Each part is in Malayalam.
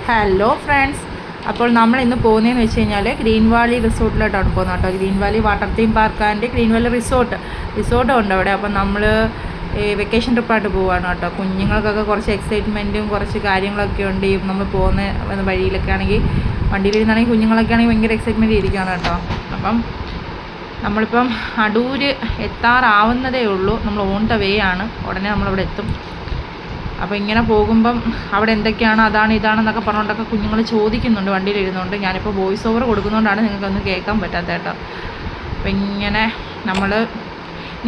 ഹലോ ഫ്രണ്ട്സ്, അപ്പോൾ നമ്മൾ ഇന്ന് പോകുന്നതെന്ന് വെച്ച് കഴിഞ്ഞാൽ ഗ്രീൻ വാലി റിസോർട്ടിലോട്ടാണ് പോകുന്നത് കേട്ടോ. Green Valley water theme park and green Valley റിസോർട്ടും ഉണ്ട് അവിടെ. അപ്പം നമ്മൾ വെക്കേഷൻ ട്രിപ്പായിട്ട് പോവുകയാണ് കേട്ടോ. കുഞ്ഞുങ്ങൾക്കൊക്കെ കുറച്ച് എക്സൈറ്റ്മെൻറ്റും കുറച്ച് കാര്യങ്ങളൊക്കെ ഉണ്ട്. ഈ നമ്മൾ പോകുന്ന വഴിയിലൊക്കെ ആണെങ്കിൽ, വണ്ടിയിലിരുന്നാണെങ്കിൽ കുഞ്ഞുങ്ങളൊക്കെ ആണെങ്കിൽ ഭയങ്കര എക്സൈറ്റ്മെൻറ്റ് ഇരിക്കുകയാണ് കേട്ടോ. അപ്പം നമ്മളിപ്പം അടൂര് എത്താറാവുന്നതേ ഉള്ളൂ. നമ്മൾ ഓൺ ദ വേ ആണ്. ഉടനെ നമ്മളവിടെ എത്തും. അപ്പോൾ ഇങ്ങനെ പോകുമ്പം അവിടെ എന്തൊക്കെയാണ് അതാണ് ഇതാണെന്നൊക്കെ പറഞ്ഞുകൊണ്ടൊക്കെ കുഞ്ഞുങ്ങൾ ചോദിക്കുന്നുണ്ട് വണ്ടിയിലിരുന്നുകൊണ്ട്. ഞാനിപ്പോൾ വോയിസ് ഓവർ കൊടുക്കുന്നതുകൊണ്ടാണ് നിങ്ങൾക്കൊന്നും കേൾക്കാൻ പറ്റാത്ത കേട്ടോ. അപ്പോൾ ഇങ്ങനെ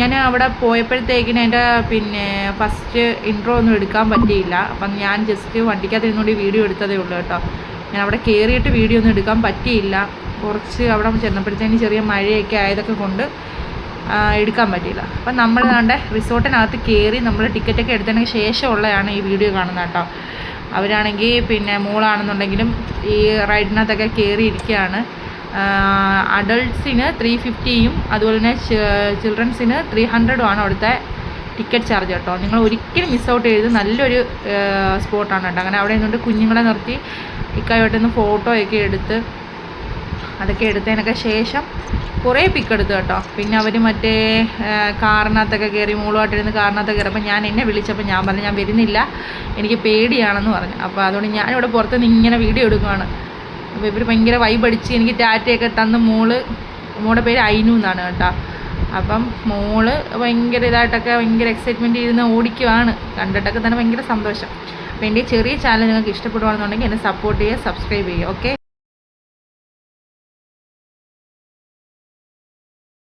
ഞാൻ അവിടെ പോയപ്പോഴത്തേക്കിന് എൻ്റെ ഫസ്റ്റ് ഇൻട്രോ ഒന്നും എടുക്കാൻ പറ്റിയില്ല. അപ്പം ഞാൻ ജസ്റ്റ് വണ്ടിക്കകത്ത് ഇരുന്നുകൊണ്ട് വീഡിയോ എടുത്തതേ ഉള്ളൂ കേട്ടോ. ഞാൻ അവിടെ കയറിയിട്ട് വീഡിയോ ഒന്നും എടുക്കാൻ പറ്റിയില്ല. കുറച്ച് അവിടെ ചെന്നപ്പോഴത്തേന് ചെറിയ മഴയൊക്കെ ആയതൊക്കെ കൊണ്ട് എടുക്കാൻ പറ്റിയില്ല. അപ്പം നമ്മൾ കണ്ട റിസോർട്ടിനകത്ത് കയറി നമ്മൾ ടിക്കറ്റൊക്കെ എടുത്തതിന് ശേഷമുള്ളതാണ് ഈ വീഡിയോ കാണുന്നത് കേട്ടോ. അവരാണെങ്കിൽ മോളാണെന്നുണ്ടെങ്കിലും ഈ റൈഡിനകത്തൊക്കെ കയറി ഇരിക്കുകയാണ്. അഡൾട്ട്സിന് 350യും അതുപോലെ തന്നെ ചിൽഡ്രൻസിന് 300 അവിടുത്തെ ടിക്കറ്റ് ചാർജ് കേട്ടോ. നിങ്ങൾ ഒരിക്കലും മിസ് ഔട്ട് ചെയ്ത് നല്ലൊരു സ്പോട്ടാണ് കേട്ടോ. അങ്ങനെ അവിടെ നിന്നുകൊണ്ട് കുഞ്ഞുങ്ങളെ നിർത്തി ഇക്കായിട്ടൊന്ന് ഫോട്ടോയൊക്കെ എടുത്ത് അതൊക്കെ എടുത്തതിനൊക്കെ ശേഷം കുറേ പിക്ക് എടുത്തു കേട്ടോ. പിന്നെ അവർ മറ്റേ കാറിനകത്തൊക്കെ കയറി, മോളുമായിട്ടിരുന്ന് കാറിനകത്തൊക്കെ കയറി. അപ്പോൾ എന്നെ വിളിച്ചപ്പോൾ ഞാൻ പറഞ്ഞു ഞാൻ വരുന്നില്ല, എനിക്ക് പേടിയാണെന്ന് പറഞ്ഞു. അപ്പോൾ അതുകൊണ്ട് ഞാനിവിടെ പുറത്തുനിന്ന് ഇങ്ങനെ വീഡിയോ എടുക്കുകയാണ്. അപ്പോൾ ഇവർ ഭയങ്കര വൈബടിച്ച് എനിക്ക് ടാറ്റയൊക്കെ തന്ന് മോളുടെ പേര് ഐനു എന്നാണ് കേട്ടോ. അപ്പം മോള് ഭയങ്കര ഇതായിട്ടൊക്കെ ഭയങ്കര എക്സൈറ്റ്മെൻറ്റ് ഇരുന്ന് ഓടിക്കുവാണ്. കണ്ടിട്ടൊക്കെ തന്നെ ഭയങ്കര സന്തോഷം. അപ്പോൾ എൻ്റെ ചെറിയ ചാനൽ നിങ്ങൾക്ക് ഇഷ്ടപ്പെടുകയാണെന്നുണ്ടെങ്കിൽ എന്നെ സപ്പോർട്ട് ചെയ്യുക, സബ്സ്ക്രൈബ് ചെയ്യുക. ഓക്കെ.